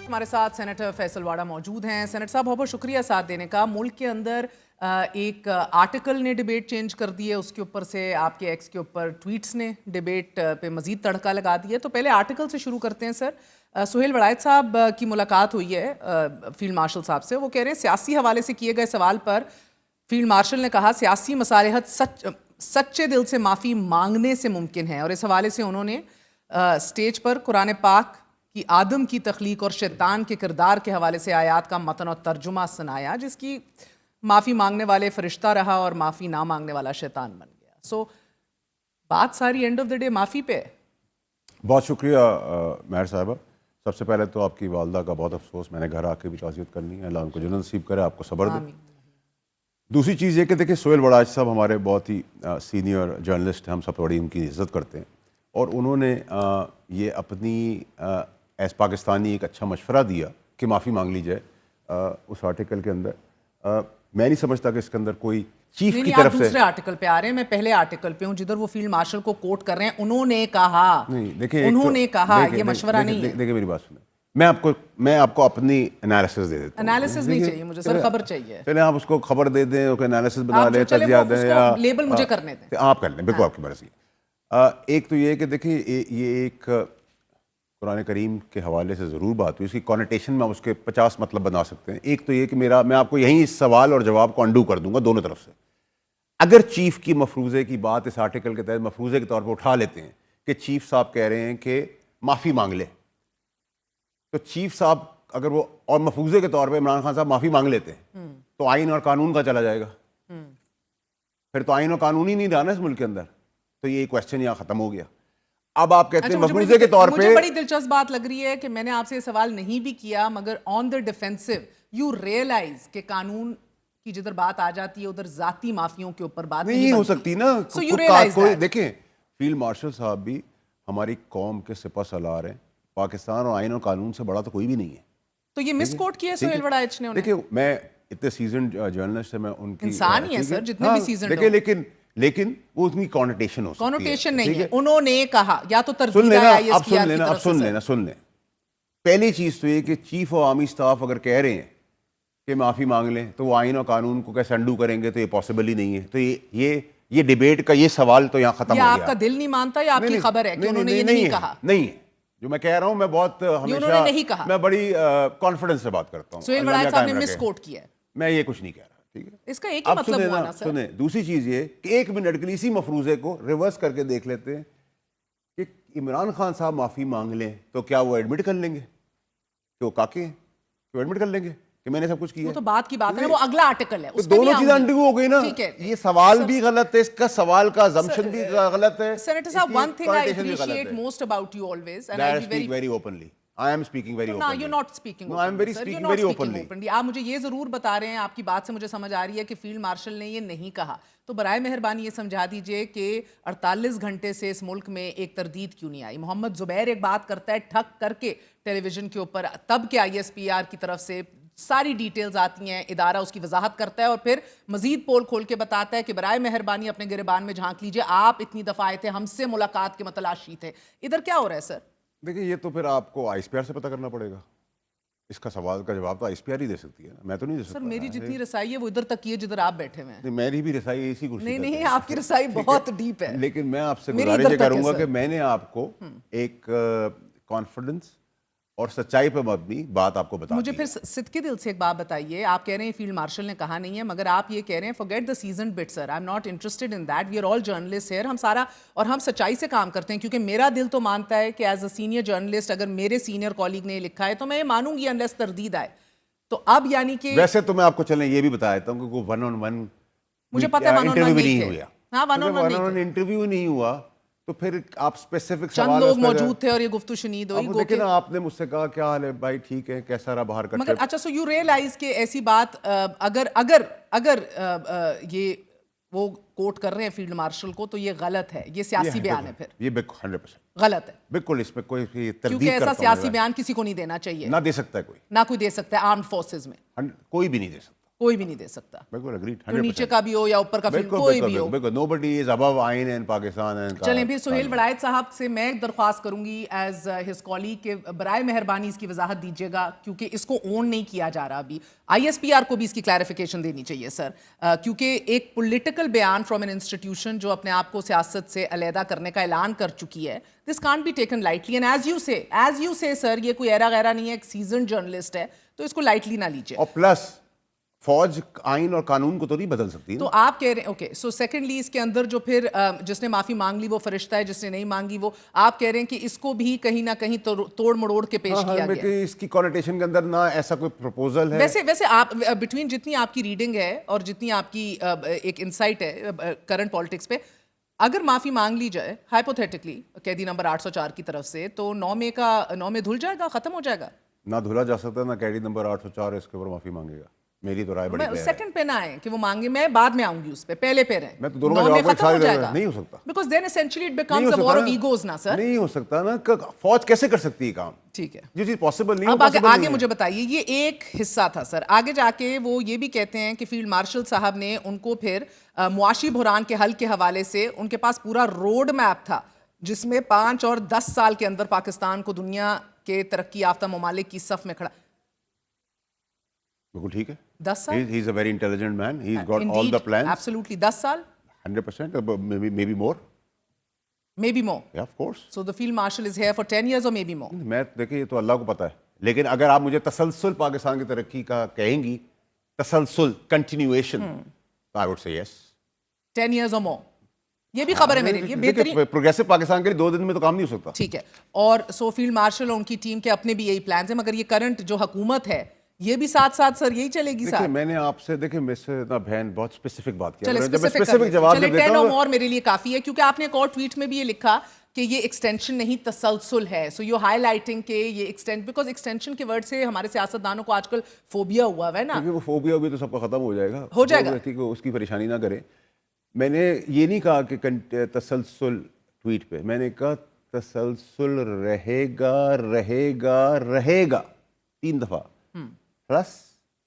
हमारे साथ सेनेटर फैसल वाड़ा मौजूद हैं। सेनेटर साहब बहुत बहुत शुक्रिया साथ देने का। मुल्क के अंदर एक आर्टिकल ने डिबेट चेंज कर दी है, उसके ऊपर से आपके एक्स के ऊपर ट्वीट्स ने डिबेट पे मजीद तड़का लगा दिया। तो पहले आर्टिकल से शुरू करते हैं सर। सुहेल वड़ायत साहब की मुलाकात हुई है फील्ड मार्शल साहब से। वो कह रहे हैं सियासी हवाले से किए गए सवाल पर फील्ड मार्शल ने कहा सियासी मसालहत सच्चे दिल से माफ़ी मांगने से मुमकिन है। और इस हवाले से उन्होंने स्टेज पर कुरान पाक कि आदम की तख्लीक और शैतान के किरदार के हवाले से आयात का मतन और तर्जुमा सुनाया, जिसकी माफ़ी मांगने वाले फरिश्ता रहा और माफ़ी ना मांगने वाला शैतान बन गया। सो बात सारी एंड ऑफ द डे माफ़ी पे है। बहुत शुक्रिया महर साहिबा। सबसे पहले तो आपकी वालदा का बहुत अफसोस, मैंने घर आके भी ताज़ियत करनी है। अल्लाह उनको जन्नत नसीब करे, आपको सब्र दे। दूसरी चीज़ ये कि देखिए सुहेल वड़ायत साहब हमारे बहुत ही सीनियर जर्नलिस्ट हैं, हम सब बड़ी उनकी इज़्ज़त करते हैं। और उन्होंने ये अपनी एस पाकिस्तानी एक अच्छा मशवरा दिया कि माफ़ी मांग ली जाए उस आर्टिकल के अंदर। मैं नहीं समझता कि इसके अंदर कोई चीफ की तरफ से। दूसरे आर्टिकल पे आ रहे हैं, मैं पहले आर्टिकल पे हूँ जिधर वो फील्ड मार्शल को कोट कर रहे हैं। उन्होंने कहा, नहीं देखिए, उन्होंने कहा, ये मशवरा नहीं है। देखिए मेरी बात सुने, मैं आपको अपनी एनालिसिस दे देता हूँ। एनालिसिस नहीं चाहिए मुझे सर, खबर चाहिए। चले आप उसको खबर दे दें, उसको एनालिसिस बना लें, तज्जिया दें, या लेबल मुझे करने दें। आप कर लें, बिल्कुल आपकी मर्जी। एक तो ये कि देखिए ये एक कुरान करीम के हवाले से ज़रूर बात हुई, इसकी कॉनेटेशन में उसके 50 मतलब बना सकते हैं। एक तो ये कि मैं आपको यहीं इस सवाल और जवाब को अंडू कर दूंगा दोनों तरफ से। अगर चीफ की मफरूज़े की बात इस आर्टिकल के तहत मफरूज़े के तौर पर उठा लेते हैं कि चीफ साहब कह रहे हैं कि माफ़ी मांग ले, तो चीफ साहब अगर वो और मफरूज़े के तौर पर इमरान खान साहब माफ़ी मांग लेते हैं तो आइन और कानून का चला जाएगा। फिर तो आइन और कानून ही नहीं रहा ना इस मुल्क के अंदर, तो ये क्वेश्चन यहाँ ख़त्म हो गया। अब आप कहते हैं मफरूज़े के तौर पे। मुझे बड़ी दिलचस्प बात लग रही है कि मैंने आपसे ये सवाल नहीं भी किया, मगर on the defensive you realize कि कानून की जिधर बात आ जाती है उधर जाती माफियों के ऊपर बात नहीं हो सकती ना। So you realize that. देखें फील्ड मार्शल साहब भी हमारी कौम के सिपह सलार हैं। पाकिस्तान और आइन और कानून से बड़ा तो कोई भी नहीं है। तो ये मिसकोट किया सुहेल वड़ायत ने। देखिए मैं इतने सीजन जर्नलिस्ट है, मैं उनकी इंसान ही है सर, जितने भी सीजन। देखिए लेकिन वो उतनी कॉनोटेशन हो सकती है। कॉनोटेशन नहीं है, उन्होंने कहा या तो सुन लें। पहली चीज तो ये कि चीफ ऑफ आर्मी स्टाफ अगर कह रहे हैं कि माफी मांग लें तो वो आइन और कानून को कैसे अंडू करेंगे, तो ये पॉसिबल ही नहीं है। तो ये डिबेट का ये सवाल तो यहाँ खत्म हो गया। आपका दिल नहीं मानता या आपकी खबर है कि उन्होंने ये नहीं कहा? नहीं है, जो मैं कह रहा हूँ मैं बहुत हमेशा नहीं कहा। मैं बड़ी कॉन्फिडेंस से बात करता हूँ। सुहेल वड़ायत साहब ने मिसकोट किया है, मैं ये कुछ नहीं कह रहा। ठीक है, इसका एक ही मतलब हुआ ना सर। सुने, दूसरी चीज ये कि एक मिनट के लिए इसी मफरूजे को रिवर्स करके देख लेते हैं कि इमरान खान साहब माफी मांग लें तो क्या वो एडमिट कर लेंगे कि वो काके हैं, तो एडमिट कर लेंगे कि मैंने सब कुछ किया? वो तो बात की बात है, वो अगला आर्टिकल है, तो दोनों चीजें अंडू हो गई ना। ये सवाल भी गलत है, इसका सवाल का assumption भी गलत है। सेनेटर साहब, one thing I appreciate most about you always, and I'll be very openly. I am speaking very openly. No, you're not speaking openly. No, I'm speaking very openly. आप मुझे ये जरूर बता रहे हैं, आपकी बात से मुझे समझ आ रही है कि फील्ड मार्शल ने ये नहीं कहा। तो बराए मेहरबानी ये समझा दीजिए कि 48 घंटे से इस मुल्क में एक तरदीद क्यों नहीं आई? मोहम्मद जुबैर एक बात करता है ठक करके टेलीविजन के ऊपर, तब के ISPR की तरफ से सारी डिटेल्स आती हैं, इदारा उसकी वजाहत करता है और फिर मजीद पोल खोल के बताता है कि बराए मेहरबानी अपने गिरबान में झांक लीजिए, आप इतनी दफा आए थे, हमसे मुलाकात के मतलाशी थे। इधर क्या हो रहा है सर? देखिए ये तो फिर आपको ISPR से पता करना पड़ेगा। इसका सवाल का जवाब तो ISPR ही दे सकती है, मैं तो नहीं दे सकता। सर मेरी जितनी रसाई है वो इधर तक की है जिधर आप बैठे हुए हैं। मेरी भी रसाई इसी कुर्सी नहीं, आपकी रसाई बहुत डीप है। लेकिन मैं आपसे गुजारिश करूंगा कि मैंने आपको एक कॉन्फिडेंस और सच्चाई पर मबनी बात आपको बता। मुझे फिर सिद्ध दिल से एक बात बताइए, आप कह रहे हैं फील्ड मार्शल ने कहा नहीं है, मगर आप ये कह रहे हैं forget the season bit sir, I am not interested in that, we are all journalist here, हम सारा और हम सच्चाई से काम करते हैं, क्योंकि मेरा दिल तो मानता है कि एज अ सीनियर जर्नलिस्ट अगर मेरे सीनियर कॉलीग ने लिखा है तो मैं ये मानूंगी अनलेस तरदीद आए। तो अब यानी कि वैसे तो मैं आपको चलें ये भी बता देता हूँ कि वन ऑन वन मुझे पता है इंटरव्यू नहीं हुआ। हाँ, वन ऑन वन इंटरव्यू नहीं हुआ तो फिर आप स्पेसिफिक चंद लोग मौजूद थे और ये गुफ्तु शुनीद हुई। लेकिन आपने मुझसे कहा क्या हाल है भाई, ठीक है, कैसा रहा बाहर का ट्रिप? अच्छा, सो यू रियलाइज कि ऐसी बात अगर ये वो कोट कर रहे हैं फील्ड मार्शल को तो ये गलत है, ये सियासी बयान है, फिर ये 100% गलत है। बिल्कुल, इसमें कोई क्योंकि ऐसा सियासी बयान किसी को नहीं देना चाहिए, ना दे सकता है कोई, ना कोई दे सकता है आर्म्ड फोर्सेस में, कोई भी नहीं दे सकता। कोई भी नहीं दे सकता, बिल्कुल एग्रीड, तो नीचे का भी हो या ऊपर का फिल्म कोई भी हो। बिल्कुल नोबडी इज अबव आइन इन पाकिस्तान एंड चलें भी सुहेल वड़ायत साहब से मैं एक दरख्वास्त करूंगी एज हिज कॉलीग के बराए मेहरबानी इसकी वजाहत दीजिएगा, क्योंकि इसको ओन नहीं किया जा रहा अभी। ISPR को भी इसकी क्लैरिफिकेशन देनी चाहिए सर, क्योंकि एक पॉलिटिकल बयान फ्रॉम एन इंस्टीट्यूशन जो अपने आप को सियासत से अलहदा करने का ऐलान कर चुकी है, this can't be taken lightly. And as you say sir, ये कोई एरा गैरा नहीं है, एक सीजन जर्नलिस्ट है, तो इसको लाइटली ना लीजिए। और प्लस फौज आइन और कानून को तो नहीं बदल सकती तो आप कह रहे हैं ओके, सो सेकंडली इसके अंदर जो फिर जिसने माफी मांग ली वो फरिश्ता है, जिसने नहीं मांगी वो, आप कह रहे हैं कि इसको भी कहीं ना कहीं तोड़ मड़ोड़ के पेश किया गया है। इसकी कॉनोटेशन के अंदर ना ऐसा कोई प्रपोजल है। वैसे आप बिटवीन जितनी आपकी रीडिंग है और जितनी आपकी एक इंसाइट है करंट पॉलिटिक्स पे, अगर माफी मांग ली जाए हाइपोथेटिकली कैदी नंबर 804 की तरफ से, तो 9 मई धुल जाएगा, खत्म हो जाएगा। ना धुला जा सकता, ना कैदी नंबर 804 इसके ऊपर माफी मांगेगा। मेरी तो राय बड़ी सेकंड पे ना आए कि वो मांगे, मैं बाद में आऊंगी उस पे, पहले पे रहे। मैं तो दोनों का जवाब खत्म हो जाएगा, नहीं हो सकता, because then essentially it becomes a war of egos ना सर। नहीं हो सकता ना, फौज कैसे कर सकती है काम? ठीक है, जो चीज पॉसिबल नहीं, अब आगे मुझे बताइए, ये एक हिस्सा था सर। आगे जाके वो ये भी कहते हैं कि फील्ड मार्शल साहब ने उनको फिर मुआशी बहरान के हल के हवाले से उनके पास पूरा रोड मैप था, जिसमें 5 और 10 साल के अंदर पाकिस्तान को दुनिया के तरक्की याफ्ता ममालिक की सफ में खड़ा। बिल्कुल ठीक है, 10 साल, he is a very intelligent man, he's got all the plans, absolutely 10 साल, 100%, maybe more, yeah, of course, so the field marshal is here for 10 years or maybe more. मैं देखिए ये तो अल्लाह को पता है, लेकिन अगर आप मुझे तसलसल पाकिस्तान की तरक्की का कहेंगी, तसलसल कंटिन्यूएशन, तो I would say yes 10 years or more, ये भी खबर है मेरे लिए बेहतरीन। प्रोग्रेसिव पाकिस्तान के लिए 2 दिन में तो काम नहीं हो सकता। ठीक है, और सो फील्ड मार्शल और उनकी टीम के अपने भी यही प्लान्स हैं, मगर ये करंट जो हुकूमत है ये भी साथ साथ सर यही चलेगी। देखिए मैंने आपसे, देखिए मुझसे ना बहन बहुत स्पेसिफिक बात की, जब मैं स्पेसिफिक जवाब देता हूं और मेरे लिए काफी है, क्योंकि आपने एक और ट्वीट में भी ये लिखा कि ये एक्सटेंशन नहीं तसलसल है, सो यू हाईलाइटिंग के ये एक्सटेंड, बिकॉज एक्सटेंशन के वर्ड से हमारे सियासतदानों को आजकल फोबिया हुआ है ना। वो फोबिया भी तो सबका खत्म हो जाएगा, उसकी परेशानी ना करें। मैंने ये नहीं कहा कि तसलसल ट्वीट पे, मैंने कहा तसलसल रहेगा रहेगा रहेगा 3 दफा, प्लस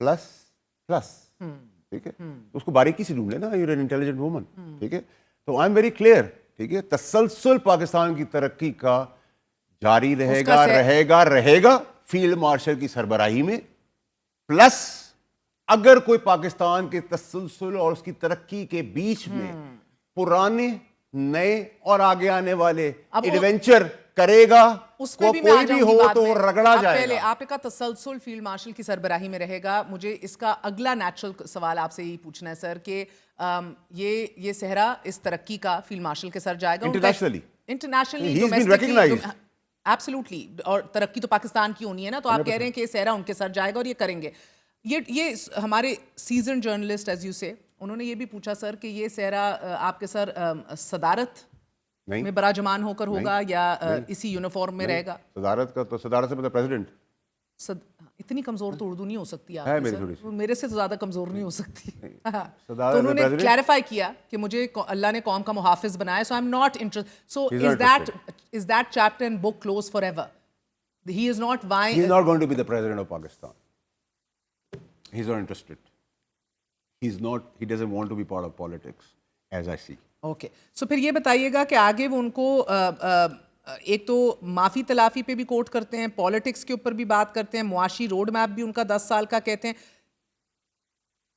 प्लस प्लस, ठीक है, तो उसको बारीकी से ढूंढ लेना, you are an intelligent woman, ठीक है। तो आई एम वेरी क्लियर, ठीक है, तसलसल पाकिस्तान की तरक्की का जारी रहेगा रहेगा रहेगा फील्ड मार्शल की सरबराही में, प्लस अगर कोई पाकिस्तान के तसलसल और उसकी तरक्की के बीच में पुराने नए और आगे आने वाले एडवेंचर करेगा, उसको कोई भी हो तो रगड़ा जाएगा। पहले आपका तसलसल फील्ड मार्शल की सरबराही में रहेगा। मुझे इसका अगला नेचुरल सवाल आपसे यही पूछना है सर कि ये सहरा इस तरक्की का फील्ड मार्शल के सर जाएगा इंटरनेशनली एब्सोल्युटली, और तरक्की तो पाकिस्तान की होनी है ना, तो आप कह रहे हैं कि सहरा उनके सर जाएगा और ये करेंगे। ये हमारे सीजन जर्नलिस्ट एज यू से, उन्होंने ये भी पूछा सर कि ये सहरा आपके सर सदारत में बराजमान होकर होगा या इसी यूनिफॉर्म में रहेगा? सदारत का तो सदारत से मतलब प्रेसिडेंट। इतनी कमजोर तो उर्दू नहीं हो सकती है मेरे से तो ज्यादा कमजोर नहीं हो सकती। तो उन्होंने क्लैरिफाई किया कि मुझे अल्लाह ने कौम का मुहाफिज बनाया, so I am not interested. So is that chapter and book close forever? He is not vying, he is not going to be the president of Pakistan, he is not interested, he is not, he doesn't want to be part of politics as I see. Okay, so फिर ये बताइएगा कि आगे वो उनको एक तो माफ़ी तलाफ़ी पे भी कोट करते हैं, पॉलिटिक्स के ऊपर भी बात करते हैं, मुआशी रोड मैप भी उनका 10 साल का कहते हैं।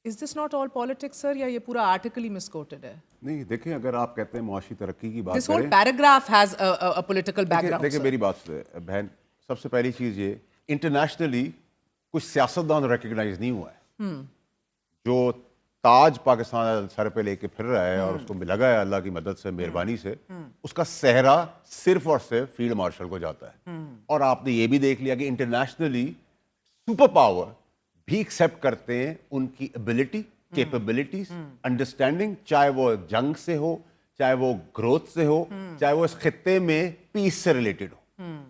Is this not all politics sir, या ये पूरा आर्टिकल ही मिसकोटेड है? नहीं देखिए, अगर आप कहते हैं मुआशी तरक्की की बात this whole paragraph has a political background. देखिए मेरी बात बहन, सबसे पहली चीज़ ये, इंटरनेशनली कुछ सियासतदान रिकग्नाइज नहीं हुआ है। जो ताज पाकिस्तान सर पे लेके फिर रहा है और उसको लगा है अल्लाह की मदद से, मेहरबानी से, उसका सहरा सिर्फ और सिर्फ फील्ड मार्शल को जाता है। और आपने ये भी देख लिया कि इंटरनेशनली सुपर पावर भी एक्सेप्ट करते हैं उनकी एबिलिटी, कैपेबिलिटीज, अंडरस्टैंडिंग, चाहे वो जंग से हो, चाहे वो ग्रोथ से हो, चाहे वो इस खित्ते में पीस से रिलेटेड हो।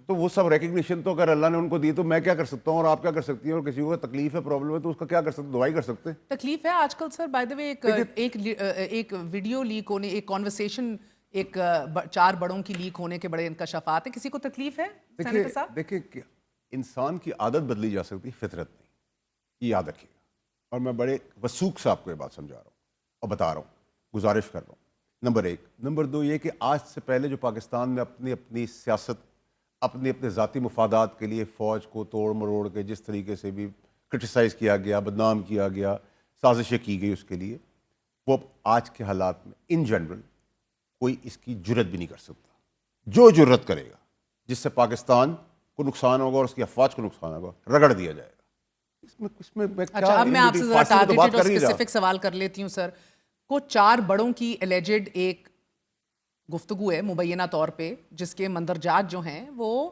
तो वो सब रिकग्निशन तो अगर अल्लाह ने उनको दी, तो मैं क्या कर सकता हूँ और आप क्या कर सकती हैं? और किसी को तकलीफ है, प्रॉब्लम है, तो उसका क्या कर सकते, दवाई कर सकते हैं। तकलीफ है आजकल सर, बाय द वे एक वीडियो लीक होने, एक कॉन्वर्सेशन, एक 4 बड़ों की लीक होने के बड़े इंकशाफात है, किसी को तकलीफ है? देखिए इंसान की आदत बदली जा सकती है, फितरत नहीं, ये याद रखिएगा। اور میں بڑے وثوق سے آپ کو یہ بات سمجھا رہا ہوں اور بتا رہا ہوں, گزارش کر رہا ہوں. نمبر 1. نمبر 2 یہ کہ آج سے پہلے جو پاکستان میں اپنی سیاست اپنے ذاتی مفادات کے لیے فوج کو توڑ مروڑ کے جس طریقے سے بھی کرٹیسائز کیا گیا, بدنام کیا گیا, سازشیں کی گئی اس کے لیے, وہ آج کے حالات میں ان جنرل کوئی اس کی جرت بھی نہیں کر سکتا. جو جرت کرے گا جس سے پاکستان کو نقصان ہوگا اور اس کی افواج کو نقصان ہوگا, رگڑ دیا جائے گا. اس میں اچھا, اب میں آپ سے ذرا ٹارگیٹڈ اور اسپیسیفک سوال کر لیتی ہوں سر. کو 4 بڑوں کی الیجڈ ایک گفتگو ہے مبینہ طور پہ, جس کے مندرجات جو ہیں وہ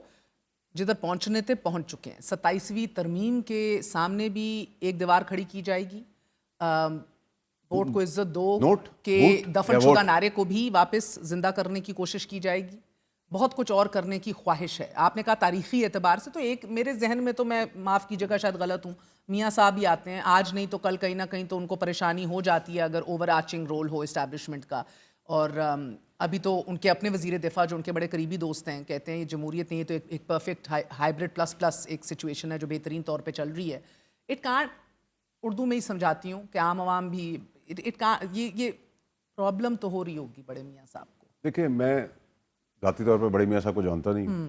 جدھر پہنچنے تھے پہنچ چکے ہیں. 27ویں ترمیم کے سامنے بھی ایک دیوار کھڑی کی جائے گی, ووٹ کو عزت دو کہ دفن شدہ نعرے کو بھی واپس زندہ کرنے کی کوشش کی جائے گی, بہت کچھ اور کرنے کی خواہش ہے. آپ نے کہا تاریخی اعتبار سے, تو ایک میرے ذہن میں, تو میں معاف کیجیے گا شاید غلط ہوں, میاں صاحب ہی آتے ہیں, آج نہیں تو کل کہیں نہ کہیں تو ان کو پریشانی ہو جاتی ہے اگر اوور آرچنگ رول ہو اسٹیبلشمنٹ کا. اور ابھی تو ان کے اپنے وزیر دفاع جو ان کے بڑے قریبی دوست ہیں کہتے ہیں یہ جمہوریت نہیں ہے, تو ایک پرفیکٹ ہائیبرڈ پلس ایک سچویشن ہے جو بہترین طور پہ چل رہی ہے. اٹ کانٹ, اردو میں ہی سمجھاتی ہوں کہ عام عوام بھی یہ پرابلم تو ہو رہی ہوگی بڑے میاں صاحب کو. دیکھیں, میں ذاتی طور پہ بڑے میاں صاحب کو جانتا نہیں ہوں,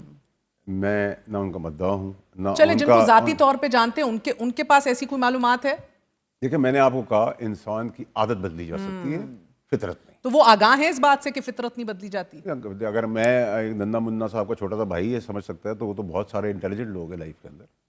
میں نہ ان کا مدعا ہوں نہ چلے جن کو ذاتی طور پہ جانتے ہیں ان کے پاس ایسی کوئی معلومات ہے؟ دیکھیں, میں نے آپ کو کہا انسان کی عادت بدلی جا سکتی ہے, فطرت نہیں. تو وہ آگاہ ہیں اس بات سے کہ فطرت نہیں بدلی جاتی؟ اگر میں ننا منا صاحب کا چھوٹا سا بھائی ہے سمجھ سکتا ہے, تو وہ تو بہت سارے انٹیلیجنٹ لوگ ہیں لائف کے اندر.